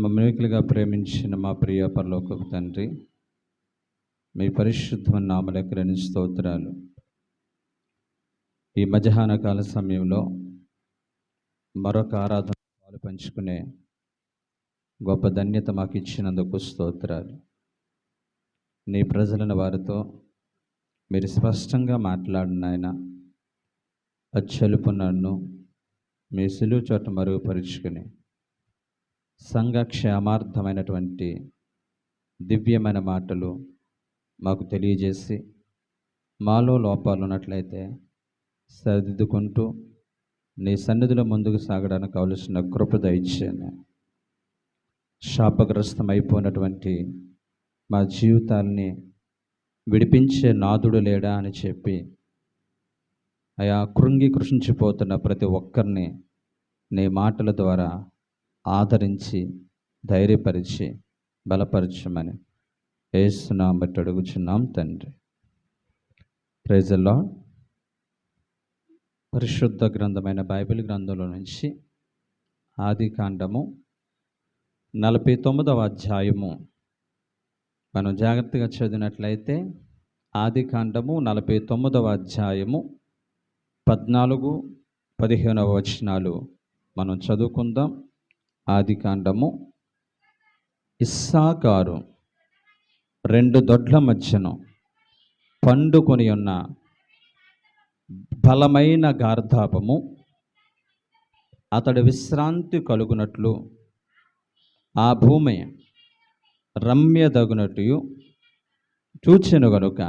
మమ్మల్నిగా ప్రేమించిన మా ప్రియ పరలోకపు తండ్రి, మీ పరిశుద్ధమైన నామమునకు స్తోత్రాలు. ఈ మధ్యాహ్న కాల సమయంలో మరొక ఆరాధన పాలు పంచుకునే గొప్ప ధన్యత మాకు ఇచ్చినందుకు స్తోత్రాలు. నీ ప్రజలను వారితో మీరు స్పష్టంగా మాట్లాడిన ఆయన అచ్చలుపు నన్ను మీ సిలువ చోట మరుగుపరుచుకుని సంఘ క్షేమార్థమైనటువంటి దివ్యమైన మాటలు మాకు తెలియజేసి మాలో లోపాలు ఉన్నట్లయితే సరిదిద్దుకుంటూ నీ సన్నిధిలో ముందుకు సాగడానికి కావలసిన కృప దయచేయండి. శాపగ్రస్తమైపోయినటువంటి మా జీవితాల్ని విడిపించే నాదుడు లేడా అని చెప్పి ఆయా కృంగి కృషించిపోతున్న ప్రతి ఒక్కరిని నీ మాటల ద్వారా ఆదరించి ధైర్యపరిచి బలపరచమని యేసు నామమున బట్టి అడుగుచున్నాం తండ్రి. Praise the lord. పరిశుద్ధ గ్రంథమైన బైబిల్ గ్రంథంలో నుంచి ఆదికాండము 49వ అధ్యాయము మనం జాగ్రత్తగా చదివినట్లయితే ఆదికాండము 49వ అధ్యాయము 14-15 వచనాలు మనం చదువుకుందాం. ఆదికాండము. ఇస్సాకారు 2 దొడ్ల మధ్యను పండుకొని ఉన్న బలమైన గార్ధాపము అతడు విశ్రాంతి కలుగునట్లు ఆ భూమి రమ్యదగునట్టు చూచెను గనుక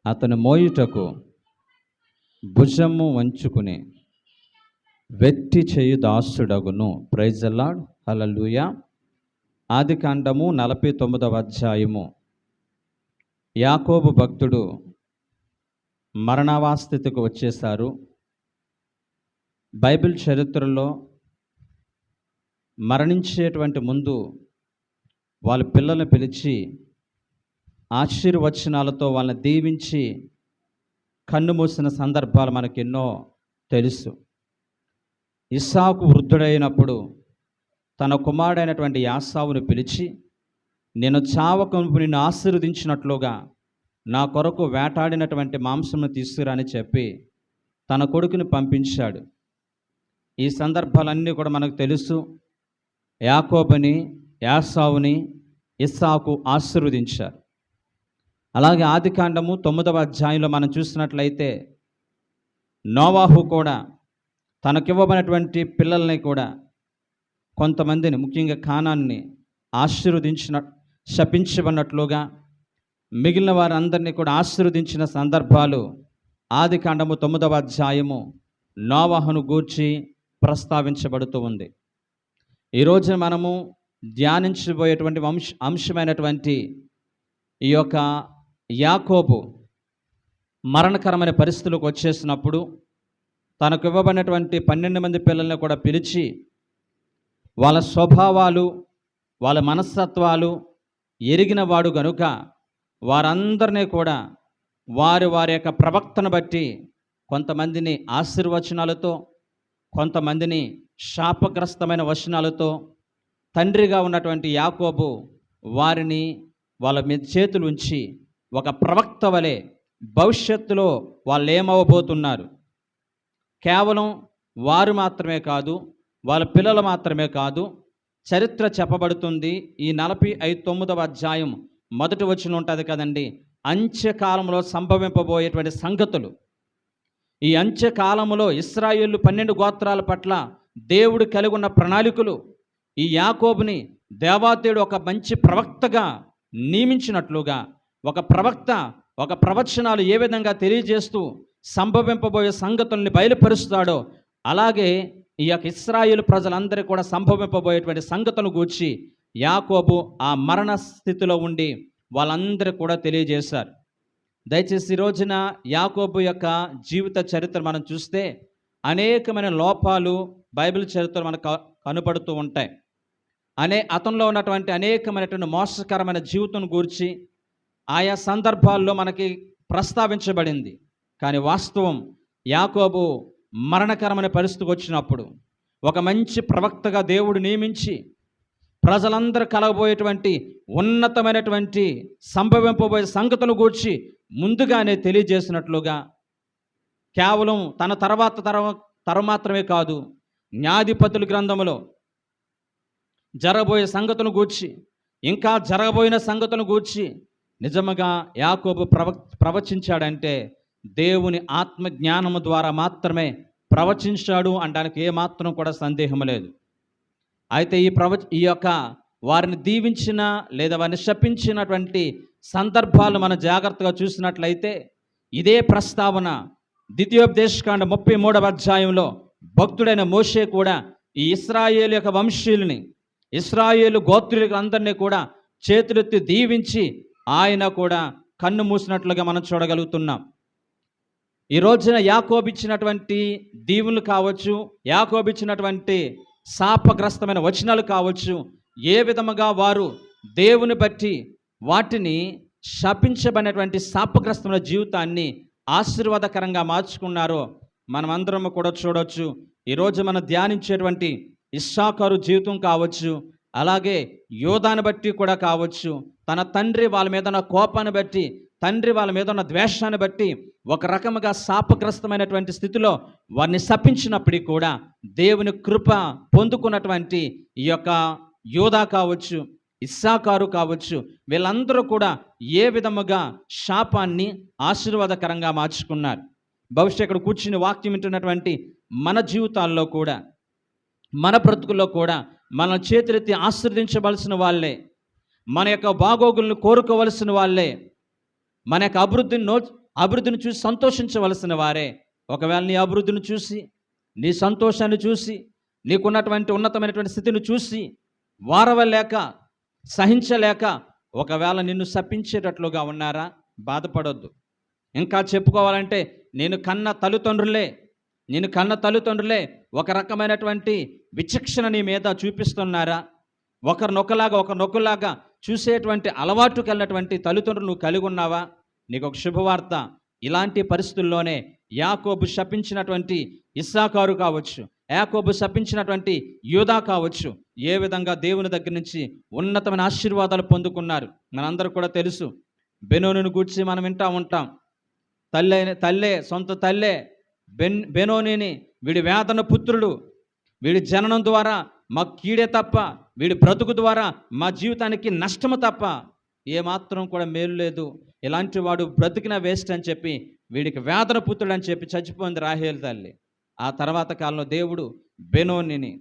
అతను మోయుటకు భుజము వంచుకుని వెట్టి చేయు దాసుడగును. Praise the lord. హల్లెలూయా. ఆదికాండము 49వ అధ్యాయము. యాకోబు భక్తుడు మరణావస్థితికి వచ్చేశారు. బైబిల్ చరిత్రలో మరణించేటువంటి ముందు వాళ్ళ పిల్లల్ని పిలిచి ఆశీర్వచనాలతో వాళ్ళని దీవించి కన్ను మూసిన సందర్భాలు మనకెన్నో తెలుసు. ఇస్సాకు వృద్ధుడైనప్పుడు తన కుమారుడైనటువంటి యాసావును పిలిచి, నేను చావకమునుపు నిన్ను ఆశీర్వదించినట్లుగా నా కొరకు వేటాడినటువంటి మాంసమును తీసుకురాని చెప్పి తన కొడుకుని పంపించాడు. ఈ సందర్భాలన్నీ కూడా మనకు తెలుసు. యాకోబుని, యాసావుని ఇస్సాకు ఆశీర్వదించారు. అలాగే ఆదికాండము 9వ అధ్యాయంలో మనం చూసినట్లయితే నోవాహు కూడా తనకివ్వబడినటువంటి పిల్లల్ని కూడా కొంతమందిని, ముఖ్యంగా కానాన్ని శపించబడినట్లుగా మిగిలిన వారందరినీ కూడా ఆశీర్వదించిన సందర్భాలు ఆదికాండము 9వ అధ్యాయము నోవాహును గూర్చి ప్రస్తావించబడుతూ ఉంది. ఈరోజు మనము ధ్యానించబోయేటువంటి అంశమైనటువంటి ఈ యొక్క యాకోబు మరణకరమైన పరిస్థితులకు వచ్చేసినప్పుడు తనకు ఇవ్వబడినటువంటి 12 మంది పిల్లల్ని కూడా పిలిచి వాళ్ళ స్వభావాలు, వాళ్ళ మనస్తత్వాలు ఎరిగిన వాడు గనుక వారందరినీ కూడా వారి యొక్క ప్రవక్తను బట్టి కొంతమందిని ఆశీర్వచనాలతో, కొంతమందిని శాపగ్రస్తమైన వచనాలతో తండ్రిగా ఉన్నటువంటి యాకోబు వారిని వాళ్ళ మీద చేతులు ఉంచి ఒక ప్రవక్త వలె భవిష్యత్తులో వాళ్ళు ఏమవబోతున్నారు, కేవలం వారు మాత్రమే కాదు, వాళ్ళ పిల్లలు మాత్రమే కాదు, చరిత్ర చెప్పబడుతుంది. ఈ 49వ అధ్యాయం మొదటి వచనం ఉంటుంది కదండి. అంత్యకాలంలో సంభవింపబోయేటువంటి సంగతులు, ఈ అంత్యకాలంలో ఇశ్రాయేలు 12 గోత్రాల పట్ల దేవుడు కలిగి ఉన్న ప్రణాళికలు, ఈ యాకోబుని దేవాదేవుడు ఒక మంచి ప్రవక్తగా నియమించినట్లుగా ఒక ప్రవక్త ఒక ప్రవచనాలు ఏ విధంగా తెలియజేస్తూ సంభవింపబోయే సంగతుల్ని బయలుపరుస్తాడో, అలాగే ఈ యొక్క ఇశ్రాయేలు ప్రజలందరూ కూడా సంభవింపబోయేటువంటి సంగతులను గూర్చి యాకోబు ఆ మరణ స్థితిలో ఉండి వాళ్ళందరూ కూడా తెలియజేశారు. దయచేసి ఈ రోజున యాకోబు యొక్క జీవిత చరిత్ర మనం చూస్తే అనేకమైన లోపాలు బైబిల్ చరిత్ర మనకు కనపడుతూ ఉంటాయి. అతనిలో ఉన్నటువంటి అనేకమైనటువంటి మోసకరమైన జీవితం గురించి ఆయా సందర్భాల్లో మనకి ప్రస్తావించబడింది. కానీ వాస్తవం యాకోబు మరణకరమైన పరిస్థితికి వచ్చినప్పుడు ఒక మంచి ప్రవక్తగా దేవుడు నియమించి ప్రజలందరూ కలగబోయేటువంటి ఉన్నతమైనటువంటి సంభవింపబోయే సంగతులు గూర్చి ముందుగానే తెలియజేసినట్లుగా, కేవలం తన తరం మాత్రమే కాదు, న్యాయాధిపతుల గ్రంథములో జరగబోయే సంగతులను గూర్చి, ఇంకా జరగబోయిన సంగతులను గూర్చి నిజముగా యాకోబు ప్రవచించాడంటే దేవుని ఆత్మ జ్ఞానము ద్వారా మాత్రమే ప్రవచించాడు అనడానికి ఏమాత్రం కూడా సందేహం లేదు. అయితే ఈ యొక్క వారిని దీవించిన లేదా వారిని శపించినటువంటి సందర్భాలు మనం జాగ్రత్తగా చూసినట్లయితే, ఇదే ప్రస్తావన ద్వితీయోపదేశకాండ 33వ అధ్యాయంలో భక్తుడైన మోషే కూడా ఈ ఇశ్రాయేలు యొక్క వంశీయుల్ని, ఇశ్రాయేలు గోత్రులకు అందరినీ కూడా చేతులెత్తి దీవించి ఆయన కూడా కన్ను మూసినట్లుగా మనం చూడగలుగుతున్నాం. ఈ రోజున యాకోబు ఇచ్చినటువంటి దీవులు కావచ్చు, యాకోబు ఇచ్చినటువంటి శాపగ్రస్తమైన వచనాలు కావచ్చు, ఏ విధముగా వారు దేవుని బట్టి వాటిని శపించబడినటువంటి శాపగ్రస్తమైన జీవితాన్ని ఆశీర్వాదకరంగా మార్చుకున్నారో మనమందరం కూడా చూడవచ్చు. ఈరోజు మనం ధ్యానించేటువంటి ఇస్సాకారు జీవితం కావచ్చు, అలాగే యోధాను బట్టి కూడా కావచ్చు, తన తండ్రి వాళ్ళ మీద ఉన్న కోపాన్ని బట్టి, తండ్రి వాళ్ళ మీద ఉన్న ద్వేషాన్ని బట్టి ఒక రకముగా శాపగ్రస్తమైనటువంటి స్థితిలో వారిని శపించినప్పటికీ కూడా దేవుని కృప పొందుకున్నటువంటి ఈ యొక్క యోధా కావచ్చు, ఇస్సాకారు కావచ్చు, వీళ్ళందరూ కూడా ఏ విధముగా శాపాన్ని ఆశీర్వాదకరంగా మార్చుకున్నారు. భవిష్యత్తు ఇక్కడ కూర్చుని వాక్యం వింటున్నటువంటి మన జీవితాల్లో కూడా, మన బ్రతుకుల్లో కూడా మన చేతులెత్తి ఆశీర్వదించవలసిన వాళ్ళే, మన యొక్క బాగోగులను కోరుకోవలసిన వాళ్ళే, మన యొక్క అభివృద్ధిని చూసి సంతోషించవలసిన వారే. ఒకవేళ నీ అభివృద్ధిని చూసి, నీ సంతోషాన్ని చూసి, నీకున్నటువంటి ఉన్నతమైనటువంటి స్థితిని చూసి వారవలేక, సహించలేక ఒకవేళ నిన్ను శపించేటట్లుగా ఉన్నారా? బాధపడొద్దు. ఇంకా చెప్పుకోవాలంటే నేను కన్న తల్లిదండ్రులే ఒక రకమైనటువంటి విచక్షణ నీ మీద చూపిస్తున్నారా? ఒకరినొకలాగా చూసేటువంటి అలవాటు కలిగినటువంటి తల్లిదండ్రులు నువ్వు కలిగి ఉన్నావా? నీకు ఒక శుభవార్త. ఇలాంటి పరిస్థితుల్లోనే యాకోబు శపించినటువంటి ఇస్సాకారు కావచ్చు, యాకోబు శపించినటువంటి యూదా కావచ్చు, ఏ విధంగా దేవుని దగ్గర నుంచి ఉన్నతమైన ఆశీర్వాదాలు పొందుకున్నారు మనందరూ కూడా తెలుసు. బెనోనుని గూర్చి మనం వింటూ ఉంటాం. సొంత తల్లే బెనోనిని, వీడి వేదన పుత్రుడు, వీడి జననం ద్వారా మా కీడే తప్ప, వీడి బ్రతుకు ద్వారా మా జీవితానికి నష్టము తప్ప ఏమాత్రం కూడా మేలు లేదు, ఇలాంటి వాడు బ్రతికిన వేస్ట్ అని చెప్పి వీడికి వేదన పుత్రుడు అని చెప్పి చచ్చిపోయింది రాహేలు తల్లి. ఆ తర్వాత కాలంలో దేవుడు బెనోనిని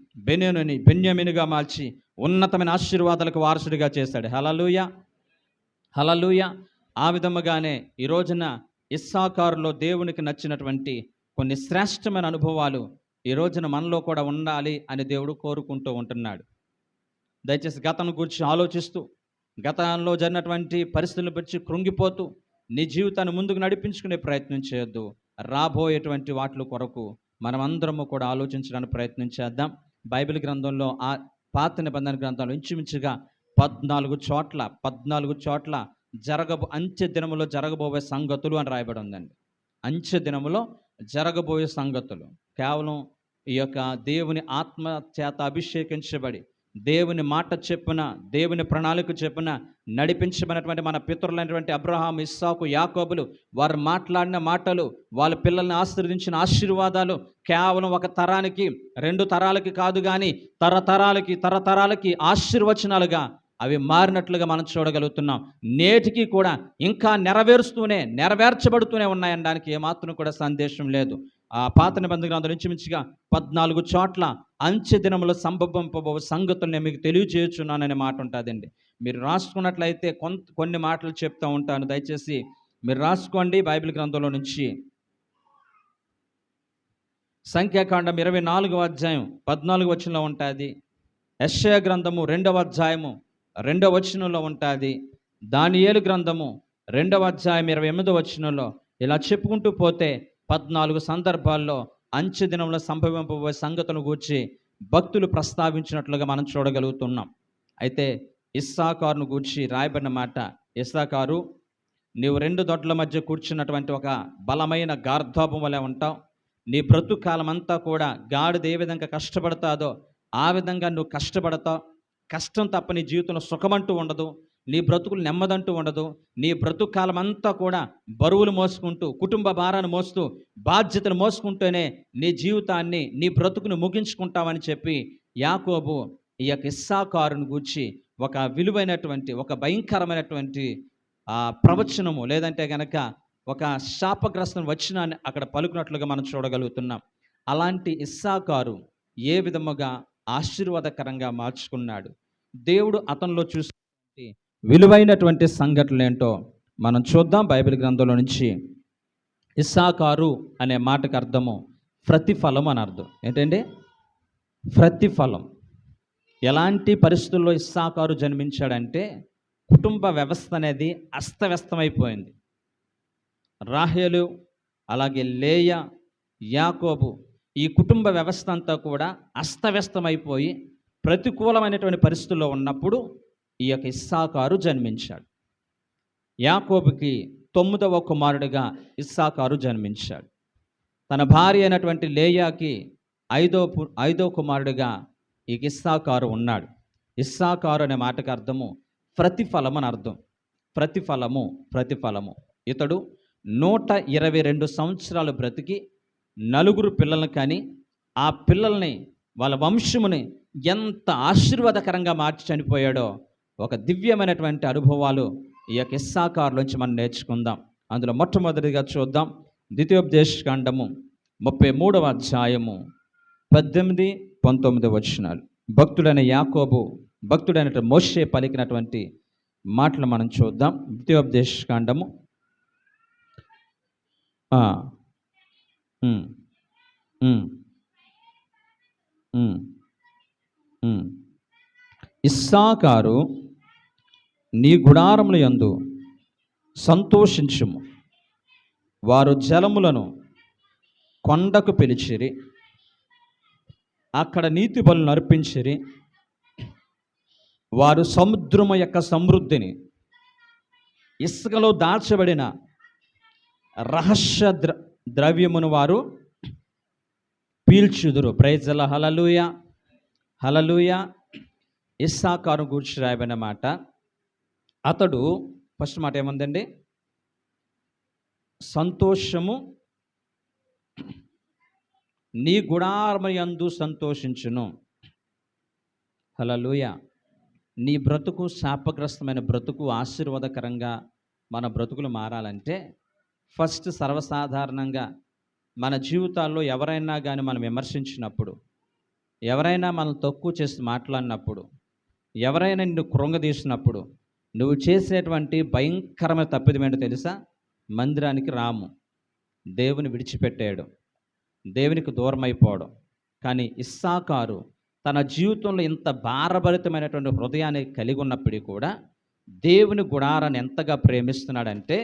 బెన్యామీనుగా మార్చి ఉన్నతమైన ఆశీర్వాదాలకు వారసుడిగా చేశాడు. హల్లెలూయా, హల్లెలూయా. ఆ విధముగానే ఈ రోజున ఇస్సాకారులో దేవునికి నచ్చినటువంటి కొన్ని శ్రేష్టమైన అనుభవాలు ఈ రోజున మనలో కూడా ఉండాలి అని దేవుడు కోరుకుంటూ ఉంటున్నాడు. దయచేసి గతం గురించి ఆలోచిస్తూ, గతంలో జరిగినటువంటి పరిస్థితులను బట్టి కృంగిపోతూ నీ జీవితాన్ని ముందుకు నడిపించుకునే ప్రయత్నం చేయొద్దు. రాబోయేటువంటి వాటి కొరకు మనమందరము కూడా ఆలోచించడానికి ప్రయత్నం చేద్దాం. బైబిల్ గ్రంథంలో, ఆ పాత నిబంధన గ్రంథంలో ఇంచుమించుగా 14 చోట్ల అంత్య దినములో జరగబోయే సంగతులు అని రాయబడి ఉందండి. అంత్య దినములో జరగబోయే సంగతులు కేవలం ఈ యొక్క దేవుని ఆత్మ చేత అభిషేకించబడి, దేవుని మాట చెప్పున, దేవుని ప్రణాళిక చెప్పున నడిపించబడినటువంటి మన పితరులైనటువంటి అబ్రహాం, ఇస్సాకు, యాకోబులు వారు మాట్లాడిన మాటలు, వాళ్ళ పిల్లల్ని ఆశీర్వదించిన ఆశీర్వాదాలు కేవలం ఒక తరానికి, 2 తరాలకి కాదు, కానీ తరతరాలకి ఆశీర్వచనాలుగా అవి మారినట్లుగా మనం చూడగలుగుతున్నాం. నేటికి కూడా ఇంకా నెరవేర్చబడుతూనే ఉన్నాయనడానికి ఏమాత్రం కూడా సందేశం లేదు. ఆ పాత నిబంధన గ్రంథం ఇంచుమించుగా 14 చోట్ల అంత్య దినములో సంభవింపబో సంగతులు నేను మీకు తెలియజేయుచున్నాననే మాట ఉంటుందండి. మీరు రాసుకున్నట్లయితే కొన్ని మాటలు చెప్తూ ఉంటాను, దయచేసి మీరు రాసుకోండి. బైబిల్ గ్రంథంలో నుంచి సంఖ్యాకాండం 24వ అధ్యాయం 14వ వచనంలో ఉంటుంది. యెషయా గ్రంథము 2వ అధ్యాయము 2వ వచనంలో ఉంటుంది. దానియేలు గ్రంథము 2వ అధ్యాయం 28వ వచనంలో ఇలా చెప్పుకుంటూ పోతే 14 సందర్భాల్లో అంత్య దినంలో సంభవింపబోయే సంగతులను గూర్చి భక్తులు ప్రస్తావించినట్లుగా మనం చూడగలుగుతున్నాం. అయితే ఇస్సాకారును గూర్చి రాయబడిన మాట, ఇస్సాకారు, నీవు 2 దొడ్ల మధ్య కూర్చున్నటువంటి ఒక బలమైన గార్ధాపం వలె ఉంటావు. నీ బ్రతుకు కాలం అంతా కూడా గాడిద ఏ విధంగా కష్టపడతాదో ఆ విధంగా నువ్వు కష్టపడతావు. కష్టం తప్ప నీ జీవితంలో సుఖమంటూ ఉండదు. నీ బ్రతుకులు నెమ్మదంటూ ఉండదు. నీ బ్రతుకు కాలం అంతా కూడా బరువులు మోసుకుంటూ, కుటుంబ భారాన్ని మోస్తూ, బాధ్యతలు మోసుకుంటూనే నీ జీవితాన్ని, నీ బ్రతుకును ముగించుకుంటావని చెప్పి యాకోబు ఈ యొక్క ఇస్సాకారుని గూర్చి ఒక విలువైనటువంటి, ఒక భయంకరమైనటువంటి ప్రవచనము, లేదంటే గనక ఒక శాపగ్రస్తం వచనాన్ని అక్కడ పలుకున్నట్లుగా మనం చూడగలుగుతున్నాం. అలాంటి ఇస్సాకారు ఏ విధముగా ఆశీర్వాదకరంగా మార్చుకున్నాడు, దేవుడు అతనిలో చూసి విలువైనటువంటి సంఘటనలు ఏంటో మనం చూద్దాం. బైబిల్ గ్రంథంలో నుంచి ఇస్సాకారు అనే మాటకు అర్థము ప్రతిఫలం అని అర్థం. ఏంటండి? ప్రతిఫలం. ఎలాంటి పరిస్థితుల్లో ఇస్సాకారు జన్మించాడంటే, కుటుంబ వ్యవస్థ అనేది అస్తవ్యస్తమైపోయింది. రాహేలు, అలాగే లేయా, యాకోబు, ఈ కుటుంబ వ్యవస్థ అంతా కూడా అస్తవ్యస్తమైపోయి ప్రతికూలమైనటువంటి పరిస్థితుల్లో ఉన్నప్పుడు ఈ యొక్క ఇస్సాకారు జన్మించాడు. యాకోబుకి 9వ కుమారుడిగా ఇస్సాకారు జన్మించాడు. తన భార్య అయినటువంటి లేయాకి 5వ కుమారుడిగా ఈ ఇస్సాకారు ఉన్నాడు. ఇస్సాకారు అనే మాటకు అర్థము ప్రతిఫలం అని అర్థం. ప్రతిఫలము, ప్రతిఫలము. ఇతడు 122 సంవత్సరాలు బ్రతికి 4 పిల్లలను కానీ, ఆ పిల్లల్ని, వాళ్ళ వంశముని ఎంత ఆశీర్వాదకరంగా మార్చి చనిపోయాడో ఒక దివ్యమైనటువంటి అనుభవాలు ఈ యొక్క ఇస్సాకారులోంచి మనం నేర్చుకుందాం. అందులో మొట్టమొదటిగా చూద్దాం, ద్వితీయోపదేశకాండము 33వ అధ్యాయము 18-19 వచనాలు. భక్తుడైన యాకోబు, భక్తుడైన మోషే పలికినటువంటి మాటలు మనం చూద్దాం. ద్వితీయోపదేశకాండము ఇస్సాకారు, నీ గుడారముల యందు సంతోషించుము. వారు జలములను కొండకు పిలిచిరి, అక్కడ నీతి బలులను అర్పించిరి. వారు సముద్రము యొక్క సమృద్ధిని, ఇసుకలో దాచబడిన రహస్య ద్రవ్యమును వారు పీల్చుదురు. ప్రైజల హల్లెలూయా, హల్లెలూయా. ఇస్సాకారు గూర్చి రాయబడిన మాట. అతడు ఫస్ట్ మాట ఏముందండి? సంతోషము, నీ గుడారముయందు సంతోషించును. హల్లెలూయా. నీ బ్రతుకు శాపగ్రస్తమైన బ్రతుకు ఆశీర్వాదకరంగా మన బ్రతుకులు మారాలంటే ఫస్ట్ సర్వసాధారణంగా మన జీవితాల్లో ఎవరైనా కానీ మనం విమర్శించినప్పుడు, ఎవరైనా మనం తక్కువ చేసి మాట్లాడినప్పుడు, ఎవరైనా నిన్ను కృంగదీసినప్పుడు నువ్వు చేసేటువంటి భయంకరమైన తప్పిదం ఏంటో తెలుసా? మందిరానికి రాము, దేవుని విడిచిపెట్టేయడం, దేవునికి దూరం అయిపోవడం. కానీ ఇస్సాకారు తన జీవితంలో ఇంత భారభరితమైనటువంటి హృదయాన్ని కలిగి ఉన్నప్పటికీ కూడా దేవుని గుడారాన్ని ఎంతగా ప్రేమిస్తున్నాడంటే,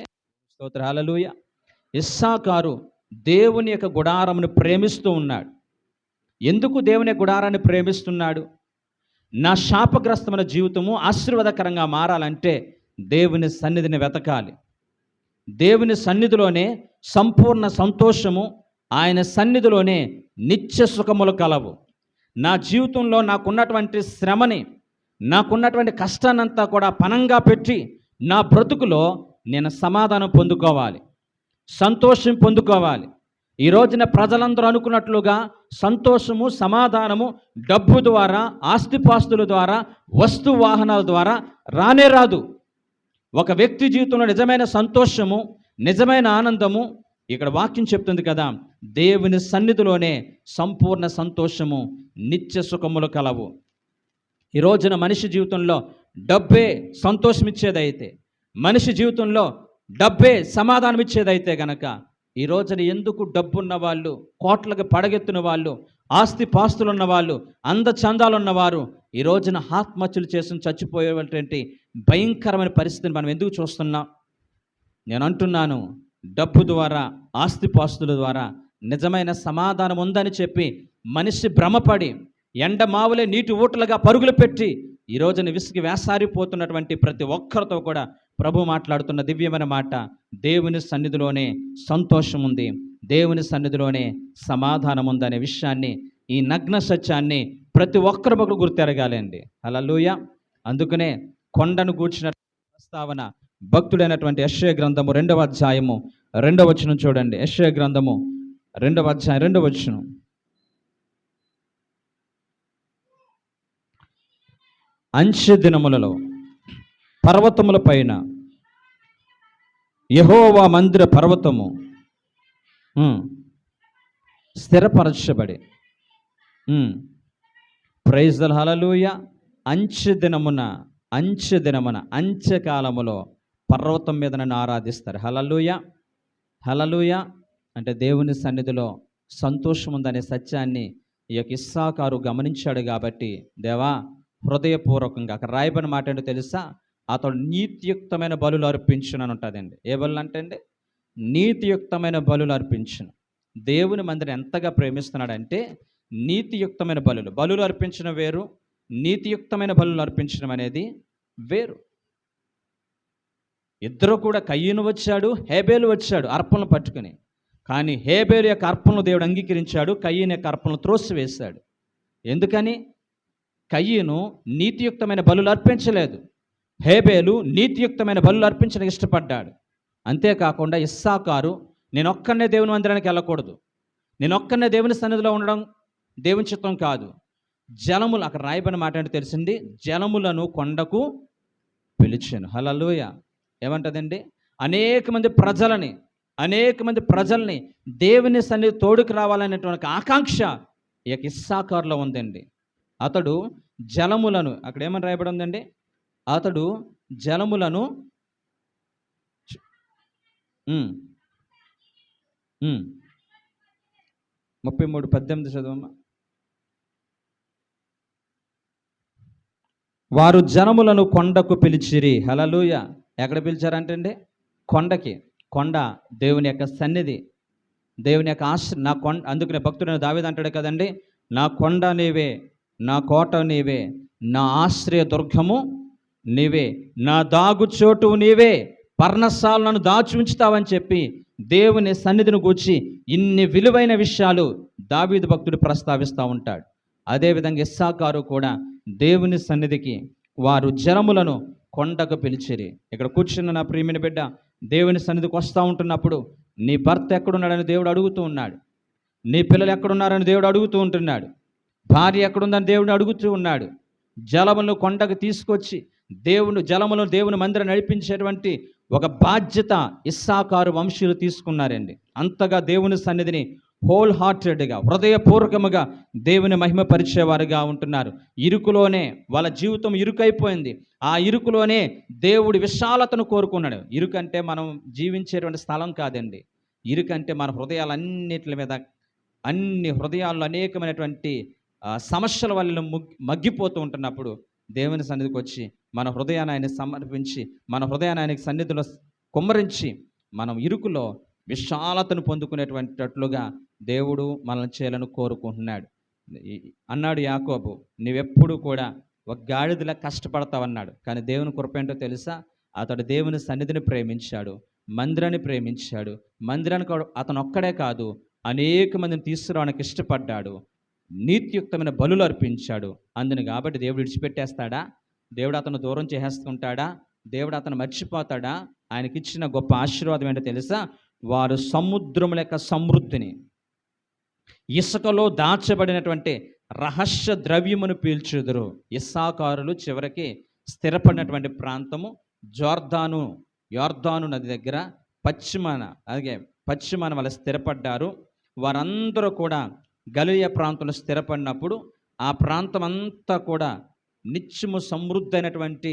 స్తోత్ర హల్లెలూయా. ఇస్సాకారు దేవుని యొక్క గుడారమును ప్రేమిస్తూ ఉన్నాడు. ఎందుకు దేవుని గుడారాన్ని ప్రేమిస్తున్నాడు? నా శాపగ్రస్తమైన జీవితము ఆశీర్వాదకరంగా మారాలంటే దేవుని సన్నిధిని వెతకాలి. దేవుని సన్నిధిలోనే సంపూర్ణ సంతోషము, ఆయన సన్నిధిలోనే నిత్య సుఖములు కలవు. నా జీవితంలో నాకున్నటువంటి శ్రమని, నాకున్నటువంటి కష్టాన్నంతా కూడా పనంగా పెట్టి నా బ్రతుకులో నేను సమాధానం పొందుకోవాలి, సంతోషం పొందుకోవాలి. ఈ రోజున ప్రజలందరూ అనుకున్నట్లుగా సంతోషము, సమాధానము డబ్బు ద్వారా, ఆస్తిపాస్తుల ద్వారా, వస్తు వాహనాల ద్వారా రానే రాదు. ఒక వ్యక్తి జీవితంలో నిజమైన సంతోషము, నిజమైన ఆనందము, ఇక్కడ వాక్యం చెప్తుంది కదా, దేవుని సన్నిధిలోనే సంపూర్ణ సంతోషము, నిత్య సుఖములు కలవు. ఈ రోజున మనిషి జీవితంలో డబ్బే సంతోషం ఇచ్చేదైతే, మనిషి జీవితంలో డబ్బే సమాధానం ఇచ్చేదైతే గనక, ఈ రోజున ఎందుకు డబ్బున్న వాళ్ళు, కోట్లకు పడగెత్తిన వాళ్ళు, ఆస్తి పాస్తులు ఉన్నవాళ్ళు, అందచందాలు ఉన్నవారు ఈ రోజున ఆత్మహత్యలు చేసి చచ్చిపోయేటువంటి భయంకరమైన పరిస్థితిని మనం ఎందుకు చూస్తున్నాం? నేను అంటున్నాను, డబ్బు ద్వారా, ఆస్తిపాస్తుల ద్వారా నిజమైన సమాధానం ఉందని చెప్పి మనిషి భ్రమపడి ఎండమావులే నీటి ఊటలుగా పరుగులు పెట్టి ఈ రోజున విసిగి వేసారిపోతున్నటువంటి ప్రతి ఒక్కరితో కూడా ప్రభు మాట్లాడుతున్న దివ్యమైన మాట, దేవుని సన్నిధిలోనే సంతోషం ఉంది, దేవుని సన్నిధిలోనే సమాధానం ఉందనే విషయాన్ని, ఈ నగ్న సత్యాన్ని ప్రతి ఒక్కరు ఒక గుర్తెరగాలి అండి. హల్లెలూయా. అందుకనే కొండను గూర్చిన ప్రస్తావన భక్తుడైనటువంటి యెషయా గ్రంథము 2వ అధ్యాయము 2వ వచనం చూడండి. యెషయా గ్రంథము 2వ అధ్యాయం 2వ వచనం. అంచె దినములలో పర్వతముల పైన యెహోవా మందిర పర్వతము స్థిరపరచబడి ప్రైజ్ ద హల్లెలూయా. అంచె దినమున అంత్యకాలములో పర్వతం మీద నన్ను ఆరాధిస్తారు. హల్లెలూయా. హల్లెలూయా. అంటే దేవుని సన్నిధిలో సంతోషం ఉందనే సత్యాన్ని ఈ యొక్క ఇస్సాకారు గమనించాడు కాబట్టి, దేవా హృదయపూర్వకంగా అక్కడ రాయబడిన మాట ఏంటో తెలుసా? అతడు నీతియుక్తమైన బలులు అర్పించునని ఉంటుందండి. ఏ బలులు అంటే అండి? నీతియుక్తమైన బలులు అర్పించును. దేవుని మందిరం ఎంతగా ప్రేమిస్తున్నాడంటే నీతియుక్తమైన బలులు అర్పించడం వేరు, నీతియుక్తమైన బలులు అర్పించడం అనేది వేరు. ఇద్దరు కూడా, కయ్యను వచ్చాడు, హేబేలు వచ్చాడు అర్పణలు పట్టుకుని. కానీ హేబేలు యొక్క అర్పణలు దేవుడు అంగీకరించాడు, కయ్యను యొక్క అర్పణలు త్రోసివేశాడు. ఎందుకని? కయ్యను నీతియుక్తమైన బలులు అర్పించలేదు, హేబేలు నీతియుక్తమైన బలులు అర్పించడానికి ఇష్టపడ్డాడు. అంతేకాకుండా ఇస్సాకారు, నేను ఒక్కనే దేవుని మందిరానికి వెళ్ళకూడదు, నేను ఒక్కనే దేవుని సన్నిధిలో ఉండడం దేవుని చిత్తం కాదు. జలములు, అక్కడ రాయబడిన మాట అంటే తెలిసింది, జలములను కొండకు పిలిచాను. హల్లెలూయా. ఏమంటదండి? అనేక మంది ప్రజల్ని దేవుని సన్నిధి తోడుకు రావాలనేటువంటి ఆకాంక్ష ఈ యొక్క ఇస్సాకారులో ఉందండి. అతడు జలములను, అక్కడ ఏమని రాయబడి ఉందండి? అతడు జలములను 33:18 చదవమ్మా. వారు జనములను కొండకు పిలిచిరి. హల్లెలూయా. ఎక్కడ పిలిచారంటే అండి? కొండకి. కొండ దేవుని యొక్క సన్నిధి, దేవుని యొక్క నా కొండ. అందుకనే భక్తుడైన దావీదు అంటాడు కదండి, నా కొండ నీవే, నా కోట నీవే, నా ఆశ్రయ దుర్గము నీవే, నా దాగుచోటు నీవే, పర్ణశాలను దాచి ఉంచుతావని చెప్పి దేవుని సన్నిధిని గూర్చి ఇన్ని విలువైన విషయాలు దావీదు భక్తుడు ప్రస్తావిస్తూ ఉంటాడు. అదేవిధంగా ఇస్సాకారు కూడా దేవుని సన్నిధికి వారు జనములను కొండకు పిలిచిరి. ఇక్కడ కూర్చున్న నా ప్రియమైన బిడ్డ, దేవుని సన్నిధికి వస్తూ ఉంటున్నప్పుడు నీ భర్త ఎక్కడున్నాడని దేవుడు అడుగుతూ ఉన్నాడు, నీ పిల్లలు ఎక్కడున్నారని దేవుడు అడుగుతూ ఉంటున్నాడు, భార్య ఎక్కడుందని దేవుడు అడుగుతూ ఉన్నాడు. జలములను కొండకు తీసుకొచ్చి జలములను దేవుని మందిరం నడిపించేటువంటి ఒక బాధ్యత ఇస్సాకారు వంశీయులు తీసుకున్నారండి. అంతగా దేవుని సన్నిధిని హోల్ హార్టెడ్గా, హృదయపూర్వకముగా దేవుని మహిమపరిచేవారుగా ఉంటున్నారు. ఇరుకులోనే వాళ్ళ జీవితం ఇరుకైపోయింది. ఆ ఇరుకులోనే దేవుడి విశాలతను కోరుకున్నాడు. ఇరుకంటే మనం జీవించేటువంటి స్థలం కాదండి. ఇరుకంటే మన హృదయాలన్నిటి మీద, అన్ని హృదయాల్లో అనేకమైనటువంటి సమస్యల వల్ల మగ్గిపోతూ ఉంటున్నప్పుడు దేవుని సన్నిధికి వచ్చి మన హృదయాన్ని ఆయన సమర్పించి, మన హృదయాన్ని ఆయనకి సన్నిధిలో కుమ్మరించి మనం ఇరుకులో విశాలతను పొందుకునేటువంటిగా దేవుడు మనల్ని చేయాలని కోరుకుంటున్నాడు. అన్నాడు యాకోబు, నీవెప్పుడు కూడా ఒక గాడిదలా కష్టపడతావన్నాడు. కానీ దేవుని కృప ఏంటో తెలుసా? అతడు దేవుని సన్నిధిని ప్రేమించాడు, మందిరాన్ని ప్రేమించాడు. మందిరానికి అతను ఒక్కడే కాదు, అనేక మందిని తీసుకురావడానికి ఇష్టపడ్డాడు, నీతియుక్తమైన బలులు అర్పించాడు. అందుని కాబట్టి దేవుడు విడిచిపెట్టేస్తాడా? దేవుడు అతను దూరం చేసేస్తుంటాడా? దేవుడు అతను మర్చిపోతాడా? ఆయనకిచ్చిన గొప్ప ఆశీర్వాదం ఏంటో తెలుసా? వారు సముద్రం యొక్క సమృద్ధిని, ఇసుకలో దాచబడినటువంటి రహస్య ద్రవ్యమును పీల్చుదురు. ఇస్సాకారులు చివరికి స్థిరపడినటువంటి ప్రాంతము యోర్దాను నది దగ్గర పశ్చిమాన వాళ్ళు స్థిరపడ్డారు. వారందరూ కూడా గలిలయ ప్రాంతంలో స్థిరపడినప్పుడు ఆ ప్రాంతం అంతా కూడా నిత్యము సమృద్ధైనటువంటి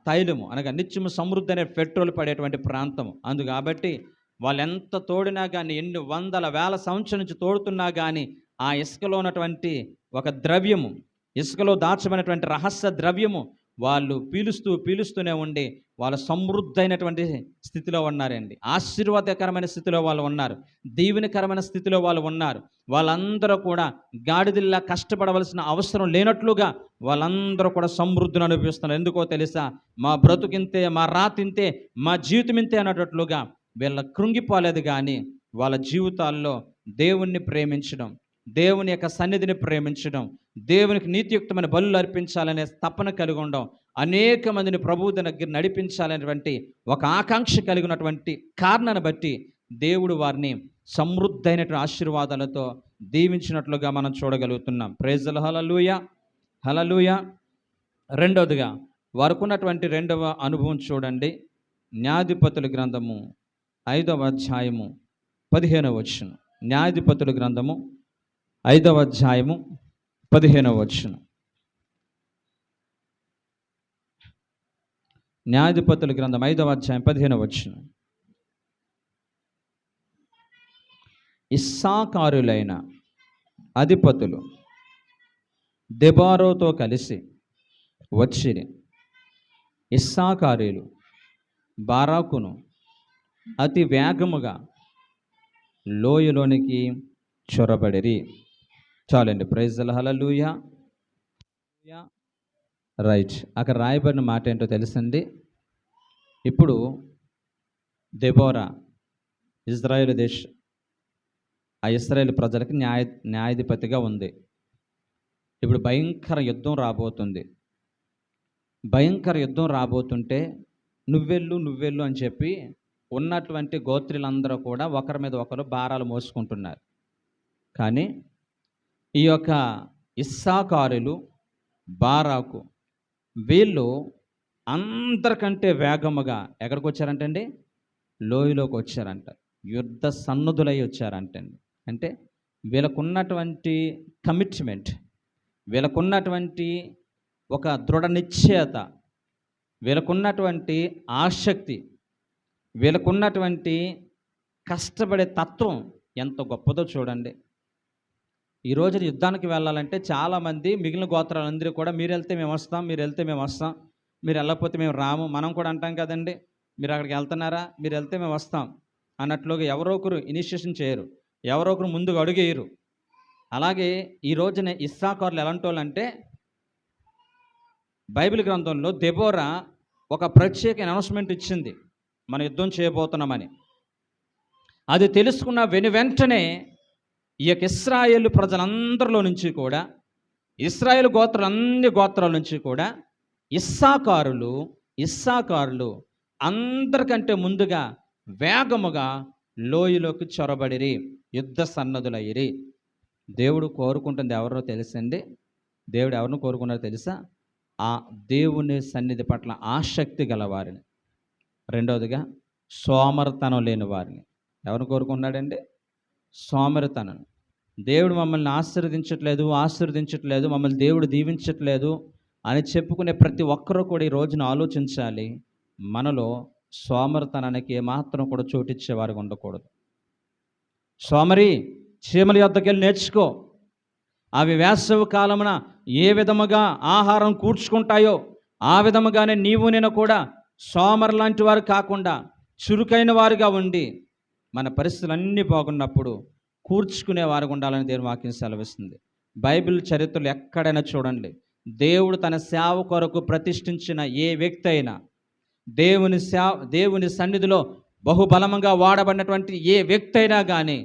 తైలము, అనగా నిత్యము సమృద్ధి అనే పెట్రోల్ పడేటువంటి ప్రాంతం. కాబట్టి వాళ్ళు ఎంత తోడినా కానీ, ఎన్ని వందల వేల సంవత్సరం నుంచి తోడుతున్నా కానీ ఆ ఇసుకలో ఉన్నటువంటి ఒక ద్రవ్యము, ఇసుకలో దాచబడినటువంటి రహస్య ద్రవ్యము వాళ్ళు పీలుస్తూనే ఉండి వాళ్ళు సమృద్ధైనటువంటి స్థితిలో ఉన్నారండి. ఆశీర్వాదకరమైన స్థితిలో వాళ్ళు ఉన్నారు, దీవెనకరమైన స్థితిలో వాళ్ళు ఉన్నారు. వాళ్ళందరూ కూడా గాడిదల్లా కష్టపడవలసిన అవసరం లేనట్లుగా వాళ్ళందరూ కూడా సమృద్ధిని అనుభవిస్తున్నారు. ఎందుకో తెలుసా? మా బ్రతుకింతే, మా రాతింతే, మా జీవితం ఇంతే అన్నట్లుగా వీళ్ళ కృంగిపోలేదు. కానీ వాళ్ళ జీవితాల్లో దేవుణ్ణి ప్రేమించడం, దేవుని యొక్క సన్నిధిని ప్రేమించడం, దేవునికి నీతియుక్తమైన బలులు అర్పించాలనే తపన కలిగి ఉండడం, అనేక మందిని ప్రభువు దగ్గర నడిపించాలనేటువంటి ఒక ఆకాంక్ష కలిగినటువంటి కారణాన్ని బట్టి దేవుడు వారిని సమృద్ధైనటువంటి ఆశీర్వాదాలతో దీవించినట్లుగా మనం చూడగలుగుతున్నాం. ప్రైజ్ హల్లెలూయా, హల్లెలూయా. రెండవదిగా వారుకున్నటువంటి రెండవ అనుభవం చూడండి. న్యాయాధిపతుల గ్రంథము 5వ అధ్యాయము 15వ వచనం. న్యాయాధిపతుల గ్రంథము 5వ అధ్యాయము 15వ వచనం. న్యాయాధిపతుల గ్రంథం 5వ అధ్యాయం 15వ వచనం. ఇస్సాకారులైన అధిపతులు దెబోరాతో కలిసి వచ్చిరి. ఇస్సాకారీలు బారాకును అతి వేగముగా లోయలోనికి చొరబడిరి. చాలండి. ప్రైజ్ హల్లెలూయా. రైట్. అక్కడ రాయబడిన మాట ఏంటో తెలుసండి. ఇప్పుడు దెబోరా ఇజ్రాయేల్ ఆ ఇశ్రాయేల్ ప్రజలకు న్యాయాధిపతిగా ఉంది. ఇప్పుడు భయంకర యుద్ధం రాబోతుంది. భయంకర యుద్ధం రాబోతుంటే నువ్వెళ్ళు అని చెప్పి ఉన్నటువంటి గోత్రులందరూ కూడా ఒకరి మీద ఒకరు భారాలు మోసుకుంటున్నారు. కానీ ఈ యొక్క ఇస్సాకారులు, బారాకు వీళ్ళు అందరికంటే వేగముగా ఎక్కడికి వచ్చారంటండి? లోయలోకి వచ్చారంట. యుద్ధ సన్నద్ధులై వచ్చారంటండి. అంటే వీళ్ళకున్నటువంటి కమిట్మెంట్, వీళ్ళకున్నటువంటి ఒక దృఢ నిశ్చయత, వీళ్ళకున్నటువంటి ఆసక్తి, వీళ్ళకున్నటువంటి కష్టపడే తత్వం ఎంత గొప్పదో చూడండి. ఈ రోజు యుద్ధానికి వెళ్ళాలంటే చాలామంది మిగిలిన గోత్రాలందరూ కూడా మీరు వెళ్తే మేము వస్తాం, మీరు వెళ్తే మేము వస్తాం, మీరు వెళ్ళకపోతే మేము రాము. మనం కూడా అంటాం కదండి, మీరు అక్కడికి వెళ్తున్నారా, మీరు వెళ్తే మేము వస్తాం అన్నట్లుగా ఎవరో ఒకరు ఇనిషియేషన్ చేయరు, ఎవరో ఒకరు ముందుకు అడుగేయరు. అలాగే ఈ రోజున ఇస్సాకారులు ఎలాంటి వాళ్ళు అంటే, బైబిల్ గ్రంథంలో దెబోరా ఒక ప్రత్యేక అనౌన్స్మెంట్ ఇచ్చింది, మనం యుద్ధం చేయబోతున్నామని. అది తెలుసుకున్న వెంటనే ఈ యొక్క ఇశ్రాయేలు ప్రజలందరిలో నుంచి కూడా, ఇశ్రాయేలు అన్ని గోత్రాల నుంచి కూడా ఇస్సాకారులు అందరికంటే ముందుగా వేగముగా లోయలోకి చొరబడిరి, యుద్ధ సన్నద్ధులయ్యిరి. దేవుడు కోరుకుంటుంది ఎవరో తెలుసండి. దేవుడు ఎవరిని కోరుకున్నారో తెలుసా? ఆ దేవుని సన్నిధి పట్ల ఆసక్తి గల వారిని. రెండవదిగా సోమరితనం లేని వారిని. ఎవరిని కోరుకున్నాడండి? సోమరితనం. దేవుడు మమ్మల్ని ఆశీర్వదించట్లేదు, మమ్మల్ని దేవుడు దీవించట్లేదు అని చెప్పుకునే ప్రతి ఒక్కరూ కూడా ఈ రోజున ఆలోచించాలి, మనలో సోమరితనానికి ఏమాత్రం కూడా చోటిచ్చేవారు ఉండకూడదు. సోమరి, చీమల యొద్దకు వెళ్ళి నేర్చుకో. అవి వేసవి కాలమున ఏ విధముగా ఆహారం కూర్చుకుంటాయో ఆ విధముగానే నేను కూడా సోమరు లాంటి వారు కాకుండా చురుకైన వారుగా ఉండి మన పరిస్థితులు అన్నీ బాగున్నప్పుడు కూర్చుకునే వారు ఉండాలని దేవుని వాక్యం సెలవిస్తుంది. బైబిల్ చరిత్రలు ఎక్కడైనా చూడండి, దేవుడు తన సేవ కొరకు ప్రతిష్ఠించిన ఏ వ్యక్తి అయినా, దేవుని సన్నిధిలో బహుబలంగా వాడబడినటువంటి ఏ వ్యక్తి అయినా కానీ